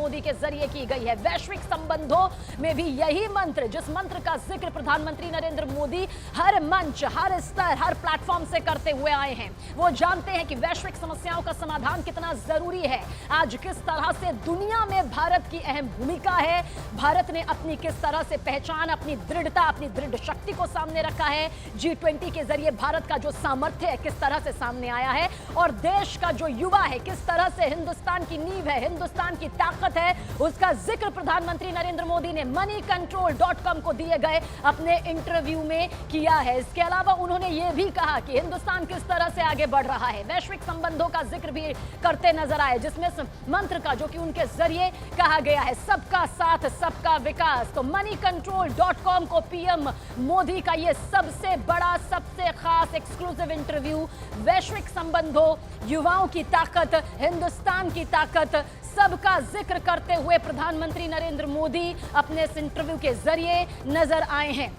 मोदी के जरिए की गई है। वैश्विक संबंधों में भी यही मंत्र, जिस मंत्र का जिक्र प्रधानमंत्री नरेंद्र मोदी हर मंच, हर स्तर, हर प्लेटफॉर्म से करते हुए आए हैं। वो जानते हैं कि वैश्विक समस्याओं का समाधान कितना जरूरी है। आज किस तरह से दुनिया में भारत की अहम भूमिका है, भारत ने अपनी किस तरह से पहचान, अपनी दृढ़ता, अपनी दृढ़ शक्ति को सामने रखा है। G20 के जरिए भारत का जो सामर्थ्य है किस तरह से सामने आया है, और देश का जो युवा है किस तरह से हिंदुस्तान की नींव है, हिंदुस्तान की ताकत है, उसका जिक्र प्रधानमंत्री नरेंद्र मोदी ने moneycontrol.com को दिए गए अपने इंटरव्यू में किया है। इसके अलावा उन्होंने यह भी कहा कि हिंदुस्तान किस तरह से आगे बढ़ रहा है। वैश्विक संबंधों का जिक्र भी करते नजर आए, जिसमें मंत्र का जो कि उनके जरिए कहा गया है, सबका साथ सबका विकास। तो moneycontrol.com को पीएम मोदी का यह सबसे बड़ा, सबसे खास एक्सक्लूसिव इंटरव्यू, वैश्विक संबंधों, युवाओं की ताकत, हिंदुस्तान की ताकत, सबका जिक्र करते हुए प्रधानमंत्री नरेंद्र मोदी अपने इस इंटरव्यू के जरिए नजर आए हैं।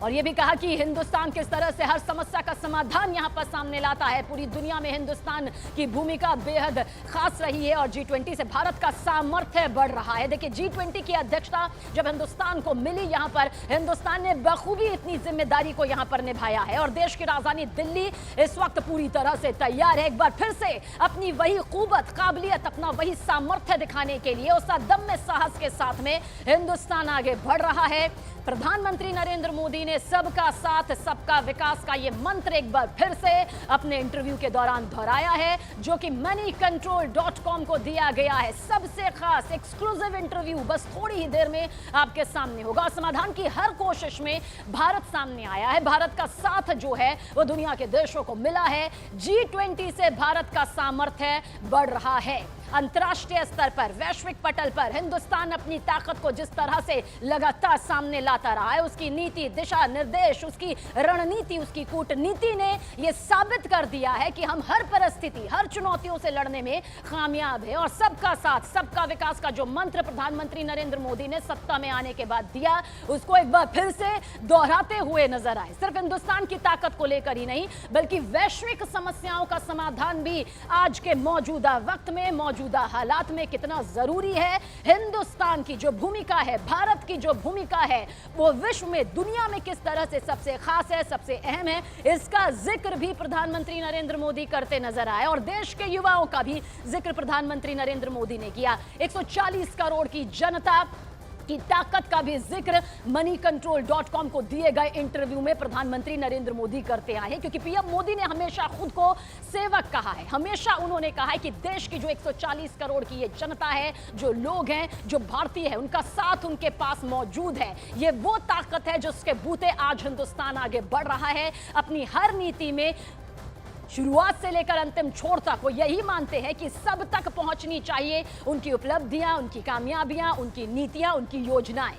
और यह भी कहा कि हिंदुस्तान किस तरह से हर समस्या का समाधान यहां पर सामने लाता है। पूरी दुनिया में हिंदुस्तान की भूमिका बेहद खास रही है और G20 से भारत का सामर्थ्य बढ़ रहा है। देखिए, G20 की अध्यक्षता जब हिंदुस्तान को मिली, यहां पर हिंदुस्तान ने बखूबी इतनी जिम्मेदारी को यहां पर निभाया है और देश की राजधानी दिल्ली इस वक्त पूरी तरह से तैयार है एक बार फिर से अपनी वही कुव्वत, काबिलियत, अपना वही सामर्थ्य दिखाने के लिए। उस दम साहस के साथ में हिंदुस्तान आगे बढ़ रहा है। प्रधानमंत्री नरेंद्र मोदी ने सबका साथ सबका विकास का यह मंत्र एक बार फिर से अपने इंटरव्यू के दौरान दोहराया है, जो कि moneycontrol.com को दिया गया है। सबसे खास एक्सक्लूसिव इंटरव्यू बस थोड़ी ही देर में आपके सामने होगा। समाधान की हर कोशिश में भारत सामने आया है। भारत का साथ जो है वो दुनिया के देशों को मिला है। G20 से भारत का सामर्थ्य बढ़ रहा है। अंतर्राष्ट्रीय स्तर पर, वैश्विक पटल पर हिंदुस्तान अपनी ताकत को जिस तरह से लगातार सामने लाता रहा है, उसकी नीति, दिशा निर्देश, उसकी रणनीति, उसकी कूटनीति ने यह साबित कर दिया है कि हम हर परिस्थिति, हर चुनौतियों से लड़ने में कामयाब है। और सबका साथ सबका विकास का जो मंत्र प्रधानमंत्री नरेंद्र मोदी ने सत्ता में आने के बाद दिया, उसको एक बार फिर से दोहराते हुए नजर आए। सिर्फ हिंदुस्तान की ताकत को लेकर ही नहीं, बल्कि वैश्विक समस्याओं का समाधान भी आज के मौजूदा वक्त में, मौजूदा हालात में कितना जरूरी है। हिंदुस्तान की जो भूमिका है, भारत की जो भूमिका है, वो विश्व में, दुनिया में किस तरह से सबसे खास है, सबसे अहम है, इसका जिक्र भी प्रधानमंत्री नरेंद्र मोदी करते नजर आए। और देश के युवाओं का भी जिक्र प्रधानमंत्री नरेंद्र मोदी ने किया। 140 करोड़ की जनता की ताकत का भी जिक्र moneycontrol.com को दिए गए इंटरव्यू में प्रधानमंत्री नरेंद्र मोदी करते आए हैं, क्योंकि पीएम मोदी ने हमेशा खुद को सेवक कहा है। हमेशा उन्होंने कहा है कि देश की जो 140 करोड़ की ये जनता है, जो लोग हैं, जो भारतीय है, उनका साथ उनके पास मौजूद है। ये वो ताकत है जिसके बूते आज हिंदुस्तान आगे बढ़ रहा है। अपनी हर नीति में शुरुआत से लेकर अंतिम छोर तक वो यही मानते हैं कि सब तक पहुंचनी चाहिए उनकी उपलब्धियां, उनकी कामयाबियां, उनकी नीतियां, उनकी योजनाएं।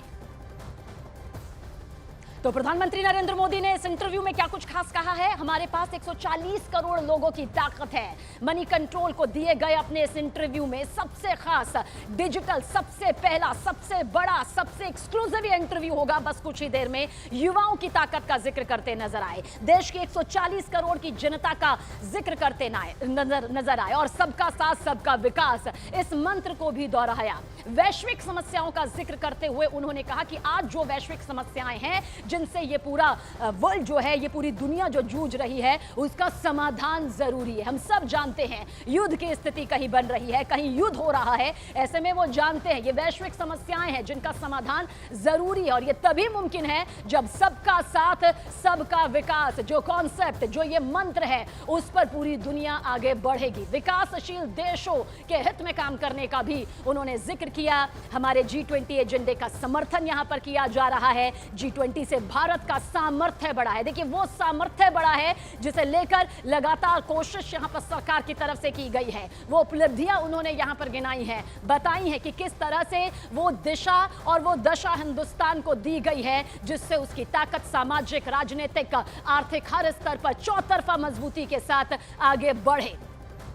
तो प्रधानमंत्री नरेंद्र मोदी ने इस इंटरव्यू में क्या कुछ खास कहा है? हमारे पास 140 करोड़ लोगों की ताकत है। मनी कंट्रोल को दिए गए अपने इस इंटरव्यू में सबसे खास, डिजिटल, सबसे पहला, सबसे बड़ा, सबसे एक्सक्लूसिव इंटरव्यू होगा। बस कुछ ही देर में युवाओं की ताकत का जिक्र करते नजर आए, देश की 140 करोड़ की जनता का जिक्र करते नजर आए और सबका साथ सबका विकास, इस मंत्र को भी दोहराया। वैश्विक समस्याओं का जिक्र करते हुए उन्होंने कहा कि आज जो वैश्विक समस्याएं हैं, जिनसे ये पूरा वर्ल्ड जो है, ये पूरी दुनिया जो जूझ रही है, उसका समाधान जरूरी है। हम सब जानते हैं युद्ध की स्थिति कहीं बन रही है, कहीं युद्ध हो रहा है। ऐसे में वो जानते हैं ये वैश्विक समस्याएं हैं जिनका समाधान जरूरी है और ये तभी मुमकिन है जब सबका साथ सबका विकास, जो कॉन्सेप्ट, जो ये मंत्र है, उस पर पूरी दुनिया आगे बढ़ेगी। विकासशील देशों के हित में काम करने का भी उन्होंने जिक्र किया। हमारे G20 एजेंडे का समर्थन यहां पर किया जा रहा है। G20 से भारत का सामर्थ्य बढ़ा है। देखिए, वो सामर्थ्य बढ़ा है जिसे लेकर लगातार कोशिश यहां पर सरकार की तरफ से की गई है। वो उपलब्धियां उन्होंने यहां पर गिनाई हैं, बताई हैं कि किस तरह से वो दिशा और वो दशा हिंदुस्तान को दी गई है, जिससे उसकी ताकत सामाजिक, राजनीतिक, आर्थिक हर स्तर पर चौतरफा मजबूती के साथ आगे बढ़े।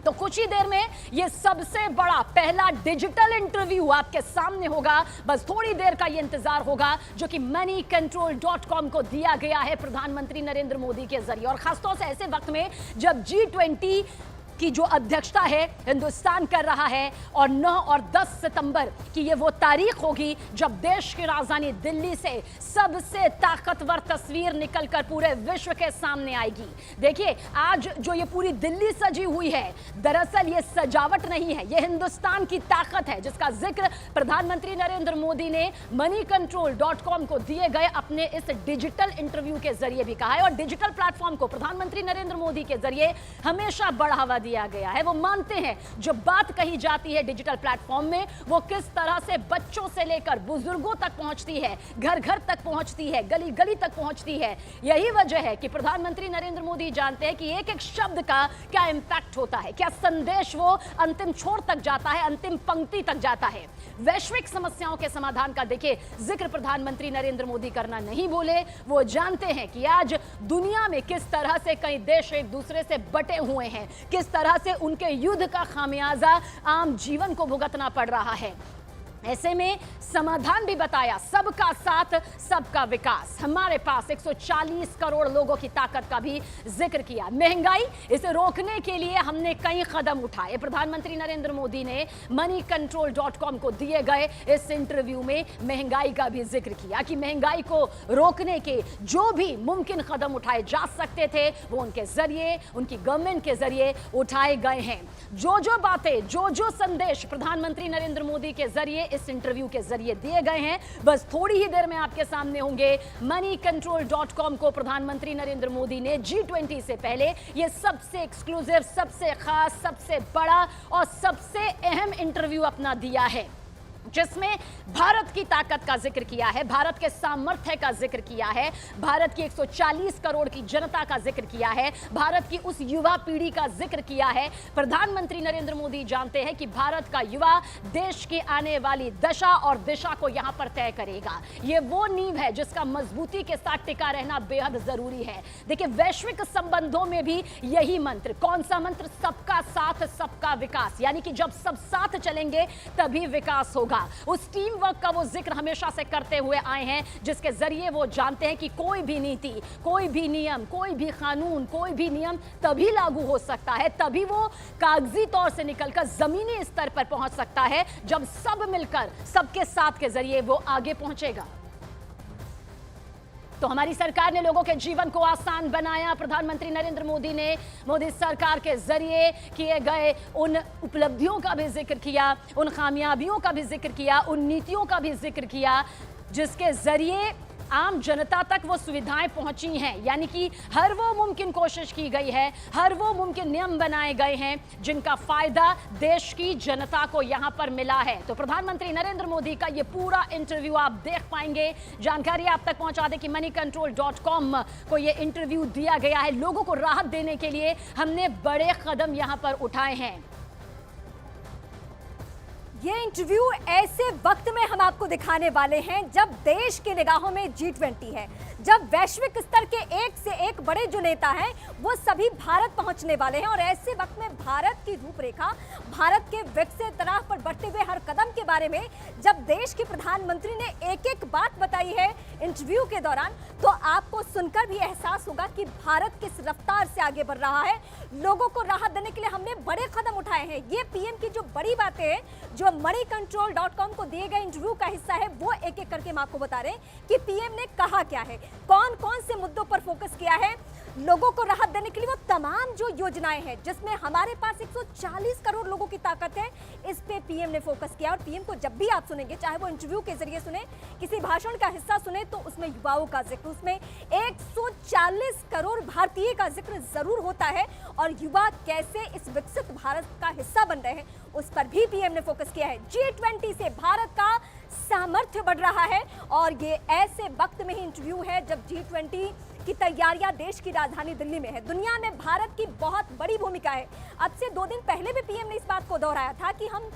तो कुछ ही देर में ये सबसे बड़ा पहला डिजिटल इंटरव्यू आपके सामने होगा। बस थोड़ी देर का ये इंतजार होगा, जो कि moneycontrol.com को दिया गया है प्रधानमंत्री नरेंद्र मोदी के जरिए। और खासतौर से ऐसे वक्त में जब G20 की जो अध्यक्षता है हिंदुस्तान कर रहा है और 9 और 10 सितंबर की ये वो तारीख होगी जब देश की राजधानी दिल्ली से सबसे ताकतवर तस्वीर निकलकर पूरे विश्व के सामने आएगी। देखिए, आज जो ये पूरी दिल्ली सजी हुई है, दरअसल ये सजावट नहीं है, ये हिंदुस्तान की ताकत है, जिसका जिक्र प्रधानमंत्री नरेंद्र मोदी ने moneycontrol.com को दिए गए अपने इस डिजिटल इंटरव्यू के जरिए भी कहा है। और डिजिटल प्लेटफॉर्म को प्रधानमंत्री नरेंद्र मोदी के जरिए हमेशा बढ़ावा दिया गया है। वो मानते हैं जो बात कही जाती है डिजिटल प्लेटफॉर्म में, वो किस तरह से बच्चों से लेकर बुजुर्गों तक पहुंचती है, घर घर तक पहुंचती है, गली गली तक पहुंचती है। यही वजह है कि प्रधानमंत्री नरेंद्र मोदी जानते हैं कि एक एक शब्द का क्या इंपैक्ट होता है, क्या संदेश वो अंतिम छोर तक जाता है, अंतिम पंक्ति तक जाता है। वैश्विक समस्याओं के समाधान का देखिए जिक्र प्रधानमंत्री नरेंद्र मोदी करना नहीं भूले। वो जानते हैं कि आज दुनिया में किस तरह से कई देश एक दूसरे से बटे हुए हैं, किस तरह से उनके युद्ध का खामियाजा आम जीवन को भुगतना पड़ रहा है। ऐसे में समाधान भी बताया, सबका साथ सबका विकास। हमारे पास 140 करोड़ लोगों की ताकत का भी जिक्र किया। महंगाई, इसे रोकने के लिए हमने कई कदम उठाए। प्रधानमंत्री नरेंद्र मोदी ने moneycontrol.com को दिए गए इस इंटरव्यू में महंगाई का भी जिक्र किया कि महंगाई को रोकने के जो भी मुमकिन कदम उठाए जा सकते थे वो उनके जरिए, उनकी गवर्नमेंट के जरिए उठाए गए हैं। जो बातें, जो संदेश प्रधानमंत्री नरेंद्र मोदी के जरिए इस इंटरव्यू के जरिए दिए गए हैं, बस थोड़ी ही देर में आपके सामने होंगे। moneycontrol.com को प्रधानमंत्री नरेंद्र मोदी ने G20 से पहले ये सबसे एक्सक्लूसिव, सबसे खास, सबसे बड़ा और सबसे अहम इंटरव्यू अपना दिया है, जिसमें भारत की ताकत का जिक्र किया है, भारत के सामर्थ्य का जिक्र किया है, भारत की 140 करोड़ की जनता का जिक्र किया है, भारत की उस युवा पीढ़ी का जिक्र किया है। प्रधानमंत्री नरेंद्र मोदी जानते हैं कि भारत का युवा देश की आने वाली दशा और दिशा को यहां पर तय करेगा। ये वो नींव है जिसका मजबूती के साथ टिका रहना बेहद जरूरी है। देखिए, वैश्विक संबंधों में भी यही मंत्र, कौन सा मंत्र? सबका साथ सबका विकास, यानी कि जब सब साथ चलेंगे तभी विकास होगा। उस टीम वर्क का वो जिक्र हमेशा से करते हुए आए हैं, जिसके जरिए वो जानते हैं कि कोई भी नीति, कोई भी नियम, कोई भी कानून, कोई भी नियम तभी लागू हो सकता है, तभी वो कागजी तौर से निकलकर जमीनी स्तर पर पहुंच सकता है, जब सब मिलकर सबके साथ के जरिए वो आगे पहुंचेगा। तो हमारी सरकार ने लोगों के जीवन को आसान बनाया। प्रधानमंत्री नरेंद्र मोदी ने मोदी सरकार के जरिए किए गए उन उपलब्धियों का भी जिक्र किया, उन कामयाबियों का भी जिक्र किया, उन नीतियों का भी जिक्र किया, जिसके जरिए आम जनता तक वो सुविधाएं पहुंची हैं। यानी कि हर वो मुमकिन कोशिश की गई है, हर वो मुमकिन नियम बनाए गए हैं जिनका फायदा देश की जनता को यहां पर मिला है। तो प्रधानमंत्री नरेंद्र मोदी का ये पूरा इंटरव्यू आप देख पाएंगे। जानकारी आप तक पहुंचा दें कि moneycontrol.com को ये इंटरव्यू दिया गया है। लोगों को राहत देने के लिए हमने बड़े कदम यहां पर उठाए हैं। ये इंटरव्यू ऐसे वक्त में हम आपको दिखाने वाले हैं जब देश की निगाहों में G20 है, जब वैश्विक स्तर के एक से एक बड़े जो नेता हैं वो सभी भारत पहुंचने वाले हैं। और ऐसे वक्त में भारत की रूपरेखा, भारत के विकसित राह पर बढ़ते हुए हर कदम के बारे में जब देश के प्रधानमंत्री ने एक एक बात बताई है इंटरव्यू के दौरान, तो आपको सुनकर भी एहसास होगा कि भारत किस रफ्तार से आगे बढ़ रहा है। लोगों को राहत देने के लिए हमने बड़े कदम उठाए हैं। ये पीएम की जो बड़ी बातें हैं, जो moneycontrol.com को दिए गए इंटरव्यू का हिस्सा है, वो एक एक करके हम आपको बता रहे हैं कि पीएम ने कहा क्या है, कौन कौन से मुद्दों पर फोकस किया है। लोगों को राहत देने के लिए वो तमाम जो योजनाएं हैं, जिसमें हमारे पास 140 करोड़ लोगों की ताकत है, इस पे पीएम ने फोकस किया। और पीएम को जब भी आप सुनेंगे, चाहे वो इंटरव्यू के जरिए सुने, किसी भाषण का हिस्सा सुने, तो उसमें युवाओं का जिक्र, उसमें 140 करोड़ भारतीय का जिक्र जरूर होता है। और युवा कैसे इस विकसित भारत का हिस्सा बन रहे हैं, उस पर भी पीएम ने फोकस किया है। G20 से भारत का सामर्थ्य बढ़ रहा है और ये ऐसे वक्त में ही इंटरव्यू है जब G20 की तैयारियां देश की राजधानी दिल्ली में है। दुनिया में भारत की बहुत बड़ी भूमिका है। अब से 2 दिन पहले भी पीएम ने इस बात को दोहराया था कि हम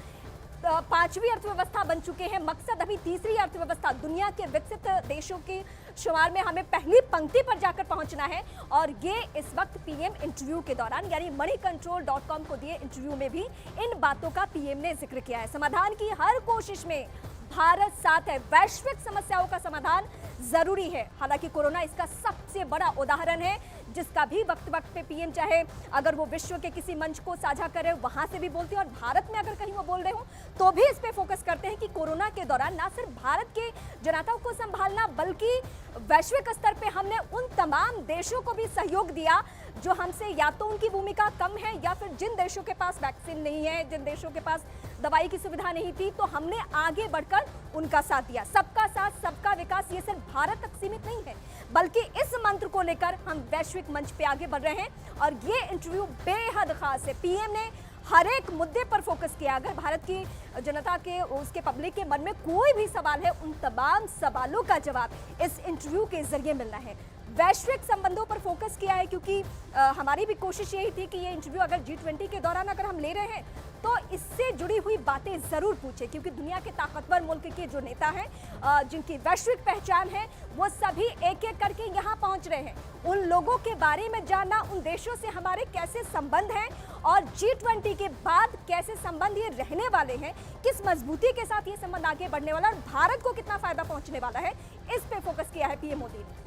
5वीं अर्थव्यवस्था बन चुके हैं, मकसद अभी तीसरी अर्थव्यवस्था, दुनिया के विकसित देशों की शुमार में हमें पहली पंक्ति पर जाकर पहुंचना है। और ये इस वक्त पीएम इंटरव्यू के दौरान, यानी moneycontrol.com को दिए इंटरव्यू में भी इन बातों का पीएम ने जिक्र किया है। समाधान की हर कोशिश में भारत साथ है, वैश्विक समस्याओं का समाधान जरूरी है। हालांकि कोरोना इसका सबसे बड़ा उदाहरण है, जिसका भी वक्त वक्त पे पीएम चाहे अगर वो विश्व के किसी मंच को साझा करे वहां से भी बोलते हैं, और भारत में अगर कहीं वो बोल रहे हो तो भी इस पे फोकस करते हैं कि कोरोना के दौरान ना सिर्फ भारत के जनता को संभालना बल्कि वैश्विक स्तर पे हमने उन तमाम देशों को भी सहयोग दिया जो हमसे या तो उनकी भूमिका कम है या फिर जिन देशों के पास वैक्सीन नहीं है, जिन देशों के पास दवाई की सुविधा नहीं थी, तो हमने आगे बढ़कर उनका साथ दिया। सबका साथ सबका विकास ये सिर्फ भारत तक सीमित नहीं है, बल्कि इस मंत्र को लेकर हम वैश्विक मंच पे आगे बढ़ रहे हैं। और ये इंटरव्यू बेहद खास है। पीएम ने हर एक मुद्दे पर फोकस किया। अगर भारत की जनता के उसके पब्लिक के मन में कोई भी सवाल है, उन तमाम सवालों का जवाब इस इंटरव्यू के जरिए मिलना है। वैश्विक संबंधों पर फोकस किया है क्योंकि हमारी भी कोशिश यही थी कि ये इंटरव्यू अगर G20 के दौरान अगर हम ले रहे हैं तो इससे जुड़ी हुई बातें जरूर पूछे, क्योंकि दुनिया के ताकतवर मुल्क के जो नेता हैं जिनकी वैश्विक पहचान है वो सभी एक एक करके यहाँ पहुँच रहे हैं। उन लोगों के बारे में जानना, उन देशों से हमारे कैसे संबंध हैं और G20 के बाद कैसे संबंध ये रहने वाले हैं, किस मजबूती के साथ ये संबंध आगे बढ़ने वाला और भारत को कितना फायदा पहुंचने वाला है, इस पे फोकस किया है पीएम मोदी ने।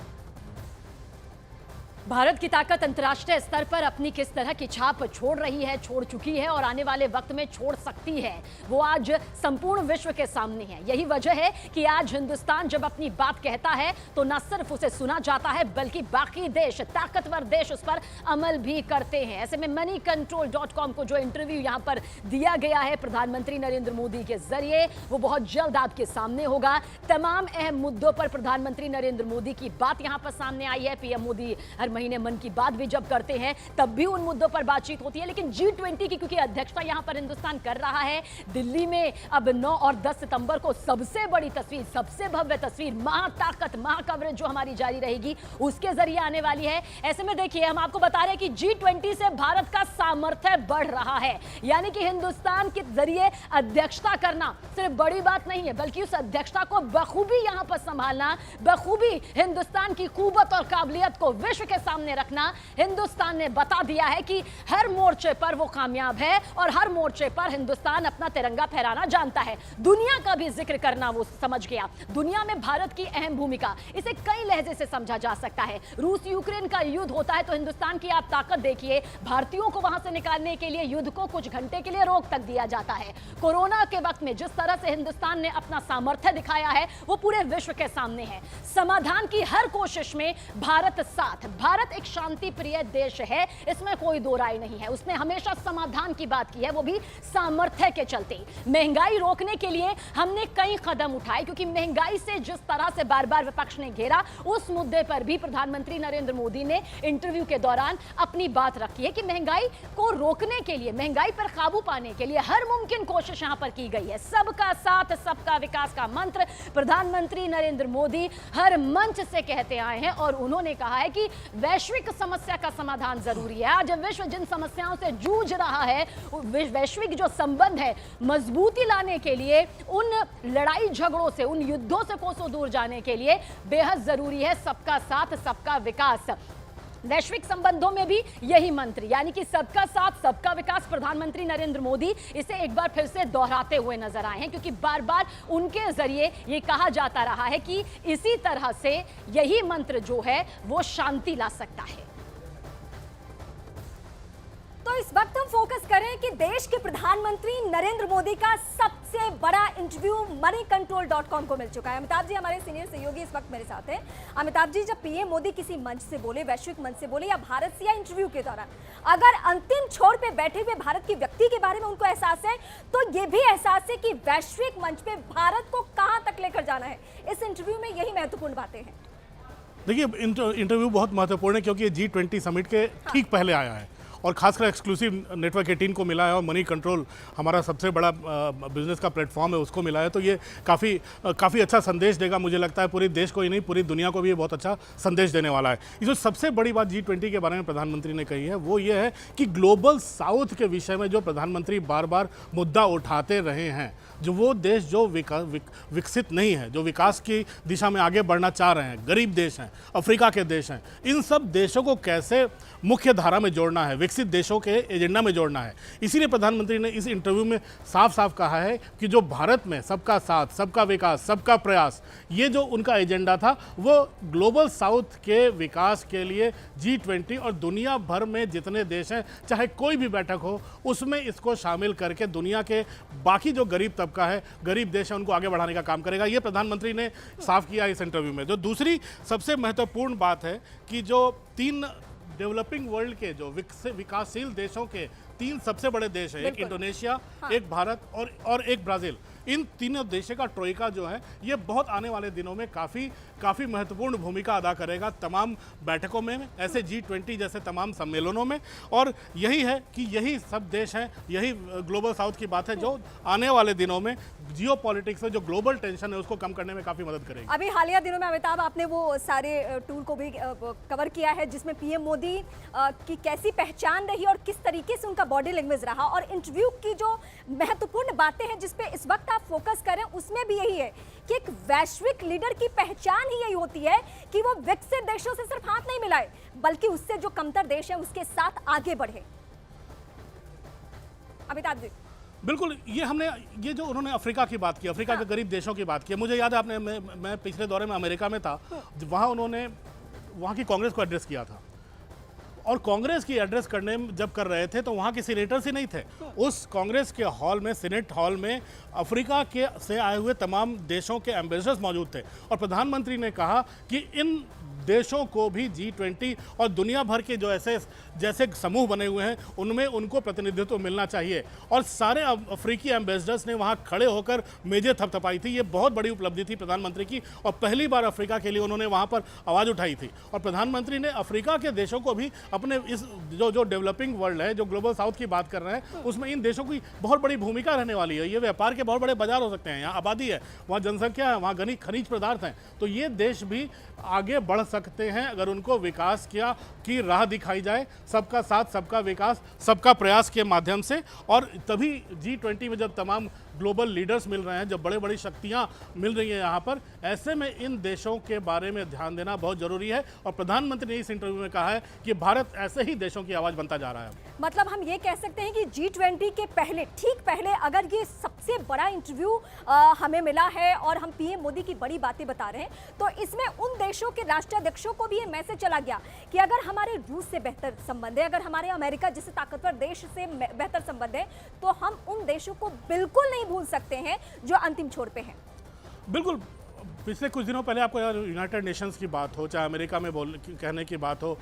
भारत की ताकत अंतर्राष्ट्रीय स्तर पर अपनी किस तरह की छाप छोड़ रही है, छोड़ चुकी है और आने वाले वक्त में छोड़ सकती है, वो आज संपूर्ण विश्व के सामने है। यही वजह है कि आज हिंदुस्तान जब अपनी बात कहता है तो न सिर्फ उसे सुना जाता है बल्कि बाकी देश, ताकतवर देश उस पर अमल भी करते हैं। ऐसे में moneycontrol.com को जो इंटरव्यू यहां पर दिया गया है प्रधानमंत्री नरेंद्र मोदी के जरिए, वो बहुत जल्द आपके सामने होगा। तमाम अहम मुद्दों पर प्रधानमंत्री नरेंद्र मोदी की बात यहां पर सामने आई है। पीएम मोदी हर महीने मन की बात भी जब करते हैं तब भी उन मुद्दों पर बातचीत होती है, लेकिन G20 की क्योंकि अध्यक्षता यहां पर हिंदुस्तान कर रहा है, दिल्ली में अब 9 और 10 सितंबर को सबसे बड़ी तस्वीर, सबसे भव्य तस्वीर, महाताकत, महाकवरेज जो हमारी जारी रहेगी उसके जरिए आने वाली है। ऐसे में देखिए, हम आपको बता रहे हैं कि G20 से भारत का सामर्थ्य बढ़ रहा है, यानी कि हिंदुस्तान के जरिए अध्यक्षता करना सिर्फ बड़ी बात नहीं है बल्कि उस अध्यक्षता को बखूबी यहां पर संभालना, बखूबी हिंदुस्तान की कुव्वत और काबिलियत को विश्व के सामने रखना। हिंदुस्तान ने बता दिया है कि हर मोर्चे पर वो कामयाब है और हर मोर्चे पर हिंदुस्तान अपना तिरंगा फहराना जानता है। दुनिया का भी जिक्र करना वो समझ गया। दुनिया में भारत की अहम भूमिका, इसे कई लहजे से समझा जा सकता है। रूस यूक्रेन का युद्ध होता है तो हिंदुस्तान की आप ताकत देखिए, भारतीयों को वहां से निकालने के लिए युद्ध को कुछ घंटे के लिए रोक तक दिया जाता है। कोरोना के वक्त में जिस तरह से हिंदुस्तान ने अपना सामर्थ्य दिखाया है वो पूरे विश्व के सामने है। समाधान की हर कोशिश में भारत साथ, भारत एक शांति प्रिय देश है, इसमें कोई दो राय नहीं है। उसने हमेशा समाधान की बात की है, वो भी सामर्थ्य के चलते। महंगाई रोकने के लिए हमने कई कदम उठाए क्योंकि महंगाई से जिस तरह से बार बार विपक्ष ने घेरा, उस मुद्दे पर भी प्रधानमंत्री नरेंद्र मोदी ने इंटरव्यू के दौरान अपनी बात रखी है कि महंगाई को रोकने के लिए, महंगाई पर काबू पाने के लिए हर मुमकिन कोशिश यहां पर की गई है। सबका साथ सबका विकास का मंत्र प्रधानमंत्री नरेंद्र मोदी हर मंच से कहते आए हैं और उन्होंने कहा है कि वैश्विक समस्या का समाधान जरूरी है। आज विश्व जिन समस्याओं से जूझ रहा है, वैश्विक जो संबंध है मजबूती लाने के लिए, उन लड़ाई झगड़ों से, उन युद्धों से कोसों दूर जाने के लिए बेहद जरूरी है सबका साथ सबका विकास। वैश्विक संबंधों में भी यही मंत्र, यानी कि सबका साथ सबका विकास, प्रधानमंत्री नरेंद्र मोदी इसे एक बार फिर से दोहराते हुए नजर आए हैं क्योंकि बार बार उनके जरिए ये कहा जाता रहा है कि इसी तरह से यही मंत्र जो है वो शांति ला सकता है। तो इस वक्त हम फोकस करें कि देश के प्रधानमंत्री नरेंद्र मोदी का सबसे बड़ा इंटरव्यू moneycontrol.com को मिल चुका है। अमिताभ जी हमारे सीनियर सहयोगी इस वक्त मेरे साथ हैं। अमिताभ जी, जब पीएम मोदी किसी मंच से बोले, वैश्विक मंच से बोले या भारत से, या इंटरव्यू के दौरान अगर अंतिम छोर पे बैठे हुए भारत की व्यक्ति के बारे में उनको एहसास है तो ये भी एहसास है कि वैश्विक मंच पे भारत को कहां तक लेकर जाना है। इस इंटरव्यू में यही महत्वपूर्ण बातें हैं। देखिए, इंटरव्यू बहुत महत्वपूर्ण है क्योंकि ये G20 समिट के ठीक पहले आया है और खासकर एक्सक्लूसिव नेटवर्क 18 को मिला है और मनी कंट्रोल हमारा सबसे बड़ा बिजनेस का प्लेटफॉर्म है, उसको मिला है। तो ये काफ़ी अच्छा संदेश देगा, मुझे लगता है पूरे देश को ही नहीं पूरी दुनिया को भी ये बहुत अच्छा संदेश देने वाला है। ये जो सबसे बड़ी बात G20 के बारे में प्रधानमंत्री ने कही है वो ये है कि ग्लोबल साउथ के विषय में जो प्रधानमंत्री बार बार मुद्दा उठाते रहे हैं, जो वो देश जो विकसित नहीं है, जो विकास की दिशा में आगे बढ़ना चाह रहे हैं, गरीब देश हैं, अफ्रीका के देश हैं, इन सब देशों को कैसे मुख्य धारा में जोड़ना है, विकसित देशों के एजेंडा में जोड़ना है। इसीलिए प्रधानमंत्री ने इस इंटरव्यू में साफ साफ कहा है कि जो भारत में सबका साथ, सबका विकास, सबका प्रयास, ये जो उनका एजेंडा था वो ग्लोबल साउथ के विकास के लिए G20 और दुनिया भर में जितने देश हैं, चाहे कोई भी बैठक हो, उसमें इसको शामिल करके दुनिया के बाकी जो गरीब तबका है, गरीब देश है, उनको आगे बढ़ाने का काम करेगा। ये प्रधानमंत्री ने साफ किया इस इंटरव्यू में। जो दूसरी सबसे महत्वपूर्ण बात है कि जो 3 डेवलपिंग वर्ल्ड के जो विकासशील देशों के 3 सबसे बड़े देश हैं, एक इंडोनेशिया, एक भारत और एक ब्राज़ील, इन तीनों देशों का ट्रोइका जो है ये बहुत आने वाले दिनों में काफ़ी महत्वपूर्ण भूमिका अदा करेगा तमाम बैठकों में, ऐसे G20 जैसे तमाम सम्मेलनों में। और यही है कि यही सब देश हैं, यही ग्लोबल साउथ की बात है जो आने वाले दिनों में जियो पॉलिटिक्स में जो ग्लोबल टेंशन है उसको कम करने में काफ़ी मदद करेगी। अभी हालिया दिनों में अमिताभ आपने वो सारे टूल को भी कवर किया है जिसमें पीएम मोदी की कैसी पहचान रही और किस तरीके से उनका बॉडी लैंग्वेज रहा, और इंटरव्यू की जो महत्वपूर्ण बातें हैं जिसपे इस वक्त आप फोकस करें उसमें भी यही है कि एक वैश्विक लीडर की पहचान ही यही होती है कि वो विकसित देशों से सिर्फ हाथ नहीं मिलाए बल्कि उससे जो कमतर देश है उसके साथ आगे बढ़े। अमिताभ जी बिल्कुल, ये जो उन्होंने अफ्रीका की बात की, अफ्रीका के गरीब देशों की बात की, मुझे याद है आपने मैं पिछले दौरे में अमेरिका में था, वहाँ उन्होंने वहाँ की कांग्रेस को एड्रेस किया था, और कांग्रेस की एड्रेस करने जब कर रहे थे तो वहाँ के सीनेटर्स ही नहीं थे। उस कांग्रेस के हॉल में, सीनेट हॉल में अफ्रीका के से आए हुए तमाम देशों के एम्बेसडर्स मौजूद थे, और प्रधानमंत्री ने कहा कि इन देशों को भी G20 और दुनिया भर के जो जैसे समूह बने हुए हैं उनमें उनको प्रतिनिधित्व मिलना चाहिए। और सारे अफ्रीकी एम्बेसडर्स ने वहाँ खड़े होकर मेजें थपथपाई थी। ये बहुत बड़ी उपलब्धि थी प्रधानमंत्री की, और पहली बार अफ्रीका के लिए उन्होंने वहाँ पर आवाज़ उठाई थी। और प्रधानमंत्री ने अफ्रीका के देशों को भी अपने इस जो डेवलपिंग वर्ल्ड है, जो ग्लोबल साउथ की बात कर रहे हैं, उसमें इन देशों की बहुत बड़ी भूमिका रहने वाली है। ये व्यापार के बहुत बड़े बाजार हो सकते हैं, यहाँ आबादी है, वहाँ जनसंख्या है, वहाँ खनिज पदार्थ हैं, तो ये देश भी आगे बढ़ सकते हैं अगर उनको विकास की राह दिखाई जाए, सबका साथ, सबका विकास, सबका प्रयास के माध्यम से। और तभी G20 में जब तमाम ग्लोबल लीडर्स मिल रहे हैं, जब बड़े बड़ी शक्तियां मिल रही हैं यहाँ पर, ऐसे में इन देशों के बारे में ध्यान देना बहुत जरूरी है। और प्रधानमंत्री ने इस इंटरव्यू में कहा है कि भारत ऐसे ही देशों की आवाज़ बनता जा रहा है। मतलब हम ये कह सकते हैं कि G20 के ठीक पहले अगर ये सबसे बड़ा इंटरव्यू हमें मिला है और हम पीएम मोदी की बड़ी बातें बता रहे हैं, तो इसमें उन देशों के राष्ट्राध्यक्षों को भी ये मैसेज चला गया कि अगर हमारे रूस से बेहतर संबंध है, अगर हमारे अमेरिका जैसे ताकतवर देश से बेहतर संबंध है, तो हम उन देशों को बिल्कुल नहीं भूल सकते हैं जो अंतिम छोर पे हैं। बिल्कुल, पिछले कुछ दिनों पहले आपको यूनाइटेड नेशंस की बात हो, चाहे अमेरिका में कहने की बात हो,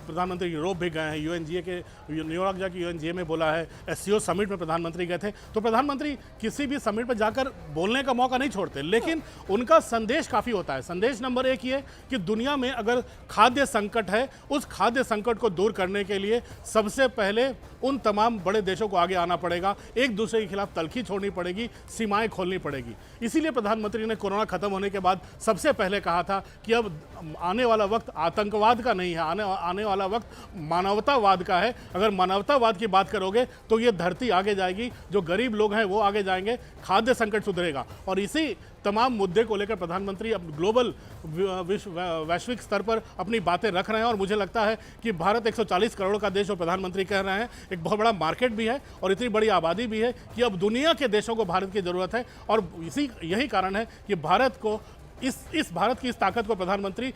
प्रधानमंत्री यूरोप भी गए हैं, UNGA के न्यूयॉर्क जाके UNGA में बोला है, SCO समिट में प्रधानमंत्री गए थे। तो प्रधानमंत्री किसी भी समिट पर जाकर बोलने का मौका नहीं छोड़ते, लेकिन उनका संदेश काफ़ी होता है। संदेश नंबर 1 ये कि दुनिया में अगर खाद्य संकट है, उस खाद्य संकट को दूर करने के लिए सबसे पहले उन तमाम बड़े देशों को आगे आना पड़ेगा, एक दूसरे के खिलाफ तलखी छोड़नी पड़ेगी, सीमाएं खोलनी पड़ेगी। इसीलिए प्रधानमंत्री ने कोरोना खत्म होने के बाद सबसे पहले कहा था कि अब आने वाला वक्त आतंकवाद का नहीं है, आने वाला वक्त मानवतावाद का है। अगर मानवतावाद की बात करोगे तो ये धरती आगे जाएगी, जो गरीब लोग हैं वो आगे जाएंगे, खाद्य संकट सुधरेगा। और इसी तमाम मुद्दे को लेकर प्रधानमंत्री अब ग्लोबल वैश्विक स्तर पर अपनी बातें रख रहे हैं। और मुझे लगता है कि भारत 140 करोड़ का देश, और प्रधानमंत्री कह रहे हैं एक बहुत बड़ा मार्केट भी है और इतनी बड़ी आबादी भी है कि अब दुनिया के देशों को भारत की ज़रूरत है। और यही कारण है कि भारत को इस भारत की इस ताकत को प्रधानमंत्री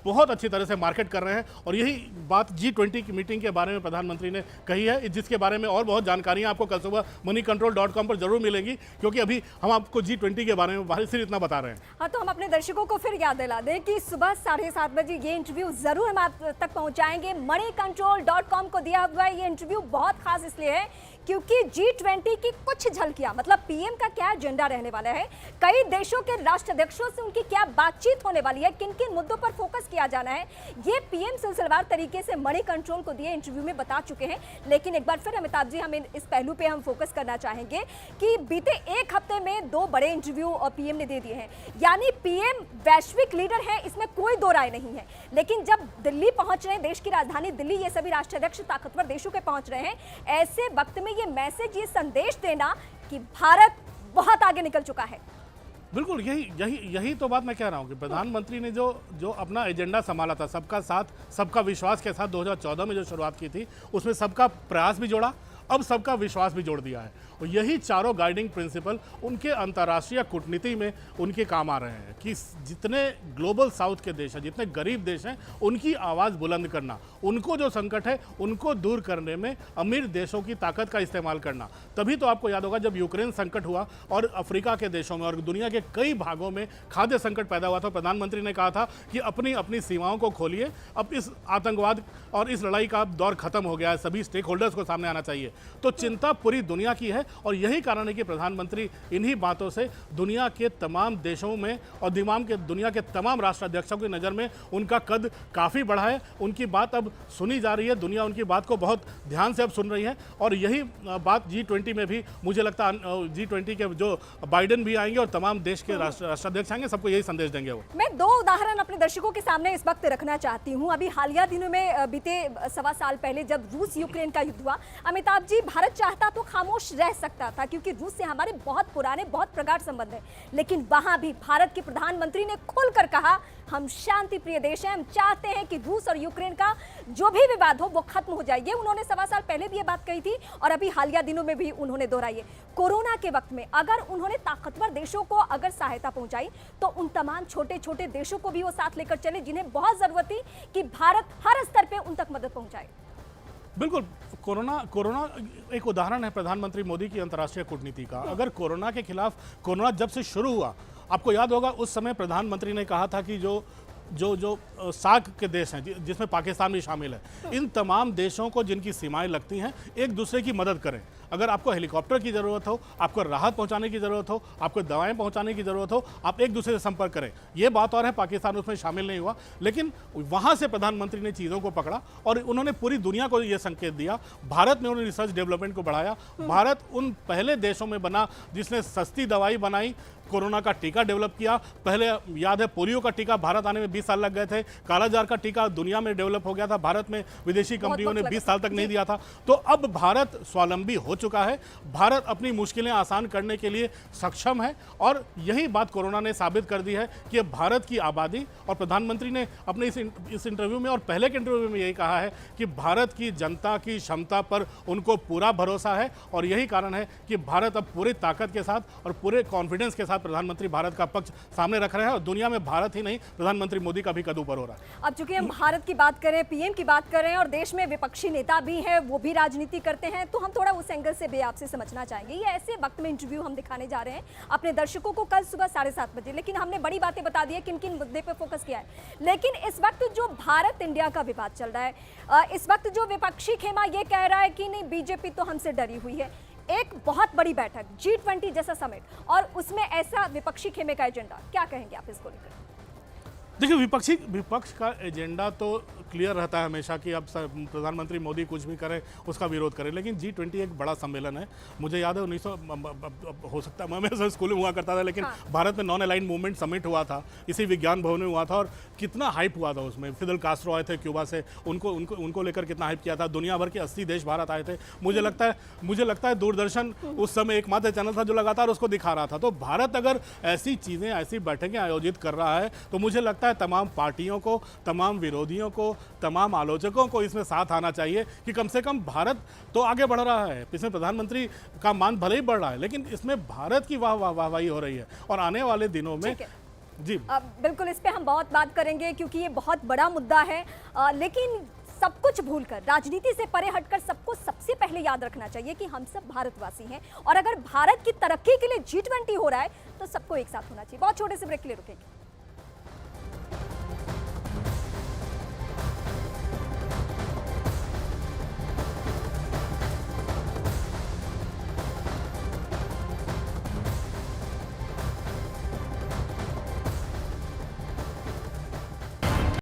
बहुत अच्छी तरह से मार्केट कर रहे हैं। और यही बात G20 की मीटिंग के बारे में प्रधानमंत्री ने कही है, जिसके बारे में और बहुत जानकारियां आपको कल सुबह moneycontrol.com पर जरूर मिलेंगी, क्योंकि अभी हम आपको G20 के बारे में सिर्फ इतना बता रहे हैं। हाँ, तो हम अपने दर्शकों को फिर याद दिला दें कि सुबह 7:30 बजे ये इंटरव्यू जरूर हम आप तक पहुंचाएंगे। moneycontrol.com को दिया हुआ ये इंटरव्यू बहुत खास इसलिए है क्योंकि G20 की कुछ झलकियां, मतलब पीएम का क्या एजेंडा रहने वाला है, कई देशों के राष्ट्राध्यक्षों से उनकी क्या बातचीत होने वाली है, किन किन मुद्दों पर फोकस किया जाना है, ये पीएम सिलसिलेवार तरीके से मनी कंट्रोल को दिए इंटरव्यू में बता चुके हैं। लेकिन एक बार फिर अमिताभ जी, हम इस पहलू पे हम फोकस करना चाहेंगे कि बीते एक हफ्ते में 2 बड़े इंटरव्यू और पीएम ने दे दिए हैं, यानी पीएम वैश्विक लीडर है, इसमें कोई दो राय नहीं है। लेकिन जब दिल्ली पहुंच रहे हैं, देश की राजधानी दिल्ली, ये सभी राष्ट्राध्यक्ष ताकतवर देशों के पहुंच रहे हैं, ऐसे वक्त में ये मैसेज, ये संदेश देना कि भारत बहुत आगे निकल चुका है। बिल्कुल यही यही यही तो बात मैं कह रहा हूँ कि प्रधानमंत्री ने जो जो अपना एजेंडा संभाला था, सबका साथ सबका विश्वास के साथ 2014 में जो शुरुआत की थी, उसमें सबका प्रयास भी जोड़ा, अब सबका विश्वास भी जोड़ दिया है। और यही चारों गाइडिंग प्रिंसिपल उनके अंतर्राष्ट्रीय कूटनीति में उनके काम आ रहे हैं कि जितने ग्लोबल साउथ के देश हैं, जितने गरीब देश हैं, उनकी आवाज़ बुलंद करना, उनको जो संकट है उनको दूर करने में अमीर देशों की ताकत का इस्तेमाल करना। तभी तो आपको याद होगा जब यूक्रेन संकट हुआ और अफ्रीका के देशों में और दुनिया के कई भागों में खाद्य संकट पैदा हुआ था, प्रधानमंत्री ने कहा था कि अपनी अपनी सीमाओं को खोलिए, अब इस आतंकवाद और इस लड़ाई का दौर खत्म हो गया है, सभी स्टेक होल्डर्स को सामने आना चाहिए। तो चिंता पूरी दुनिया की है और यही कारण है कि प्रधानमंत्री इन्हीं बातों से दुनिया के तमाम देशों में और दुनिया के तमाम राष्ट्राध्यक्षों की नज़र में उनका कद काफ़ी बढ़ा है। उनकी बात अब सुनी जा रही है, दुनिया उनकी बात को बहुत ध्यान से अब सुन रही है और यही बात G20 में भी मुझे लगता है G20 के जो बाइडेन भी आएंगे और तमाम देश के राष्ट्राध्यक्ष आएंगे, सबको यही संदेश देंगे। वो मैं दो उदाहरण अपने दर्शकों के सामने इस वक्त रखना चाहती हूँ। अभी हालिया दिनों में बीते 1.25 साल पहले जब रूस यूक्रेन का युद्ध हुआ, अमिताभ जी, भारत चाहता तो खामोश रह सकता था क्योंकि रूस से हमारे बहुत पुराने बहुत प्रगाढ़ संबंध हैं, लेकिन वहां भी भारत के प्रधानमंत्री ने खुलकर कहा हम शांति प्रिय देश हैं, हम चाहते हैं कि रूस और यूक्रेन का जो भी विवाद हो वो खत्म हो जाए। ये उन्होंने 1.25 साल पहले भी ये बात कही थी और अभी हालिया दिनों में भी उन्होंने दोहराई है। कोरोना के वक्त में अगर उन्होंने ताकतवर देशों को अगर सहायता पहुंचाई तो उन तमाम छोटे छोटे देशों को भी वो साथ लेकर चले जिन्हें बहुत जरूरत थी कि भारत हर स्तर पर उन तक मदद पहुंचाए। बिल्कुल, कोरोना एक उदाहरण है प्रधानमंत्री मोदी की अंतर्राष्ट्रीय कूटनीति का। अगर कोरोना के खिलाफ, कोरोना जब से शुरू हुआ, आपको याद होगा उस समय प्रधानमंत्री ने कहा था कि जो सार्क के देश हैं, जिसमें पाकिस्तान भी शामिल है, इन तमाम देशों को जिनकी सीमाएं लगती हैं एक दूसरे की मदद करें। अगर आपको हेलीकॉप्टर की ज़रूरत हो, आपको राहत पहुंचाने की ज़रूरत हो, आपको दवाएं पहुंचाने की ज़रूरत हो, आप एक दूसरे से संपर्क करें। ये बात और है, पाकिस्तान उसमें शामिल नहीं हुआ, लेकिन वहां से प्रधानमंत्री ने चीज़ों को पकड़ा और उन्होंने पूरी दुनिया को ये संकेत दिया। भारत में उन्होंने रिसर्च डेवलपमेंट को बढ़ाया। भारत उन पहले देशों में बना जिसने सस्ती दवाई बनाई, कोरोना का टीका डेवलप किया। पहले याद है पोलियो का टीका भारत आने में 20 साल लग गए थे, कालाजार का टीका दुनिया में डेवलप हो गया था, भारत में विदेशी कंपनियों ने 20 साल तक नहीं दिया था। तो अब भारत स्वावलंबी हो चुका है, भारत अपनी मुश्किलें आसान करने के लिए सक्षम है और यही बात कोरोना ने साबित कर दी है कि अब भारत की आबादी, और प्रधानमंत्री ने अपने इस इंटरव्यू में और पहले के इंटरव्यू में यही कहा है कि भारत की जनता की क्षमता पर उनको पूरा भरोसा है और यही कारण है कि भारत अब पूरी ताकत के साथ और पूरे कॉन्फिडेंस के साथ प्रधानमंत्री भारत का पक्ष सामने रख रहे हैं और दुनिया में भारत ही नहीं, प्रधानमंत्री मोदी का भी कद ऊपर हो रहा है। अब चूंकि हम भारत की बात करें, पीएम की बात करें और देश में विपक्षी नेता भी हैं, वो भी राजनीति करते हैं, तो हम थोड़ा उस एंगल से भी आपसे समझना चाहेंगे। ये ऐसे वक्त में इंटरव्यू हम दिखाने जा रहे हैं अपने दर्शकों को कल सुबह 7:30 बजे, लेकिन हमने बड़ी बातें बता दी है, किन किन मुद्दे पे फोकस किया है। लेकिन इस वक्त जो भारत इंडिया का विवाद चल रहा है, इस वक्त जो विपक्षी खेमा ये कह रहा है कि नहीं बीजेपी तो हमसे डरी हुई है, एक बहुत बड़ी बैठक G20 जैसा समिट और उसमें ऐसा विपक्षी खेमे का एजेंडा, क्या कहेंगे आप इसको लेकर? देखिए, विपक्ष का एजेंडा तो क्लियर रहता है हमेशा कि अब प्रधानमंत्री मोदी कुछ भी करें उसका विरोध करें, लेकिन G20 एक बड़ा सम्मेलन है। मुझे याद है 1900 हो सकता है मैं स्कूल में हुआ करता था, लेकिन भारत में नॉन अलाइंड मूवमेंट समिट हुआ था, इसी विज्ञान भवन में हुआ था और कितना हाइप हुआ था उसमें। फिदल कास्ट्रो आए थे क्यूबा से, उनको लेकर कितना हाइप किया था। दुनिया भर के 80 देश भारत आए थे। मुझे लगता है दूरदर्शन उस समय एकमात्र चैनल था जो लगातार उसको दिखा रहा था। तो भारत अगर ऐसी चीज़ें, ऐसी बैठकें आयोजित कर रहा है तो मुझे लगता है तमाम पार्टियों को, तमाम विरोधियों को, तमाम आलोचकों को इसमें साथ आना चाहिए कि कम से कम भारत तो आगे बढ़ रहा है। इसमें प्रधानमंत्री का मान भले ही बढ़ रहा है, लेकिन इसमें भारत की वाहवाही हो रही है और आने वाले दिनों में जी बिल्कुल इस पे हम बहुत बात करेंगे क्योंकि ये बहुत बड़ा मुद्दा है। लेकिन सब कुछ भूलकर, राजनीति से परे हटकर सबको सबसे पहले याद रखना चाहिए कि हम सब भारतवासी हैं और अगर भारत की तरक्की के लिए G20 हो रहा है तो सबको एक साथ होना चाहिए। बहुत छोटे से ब्रेक के लिए रुकेंगे।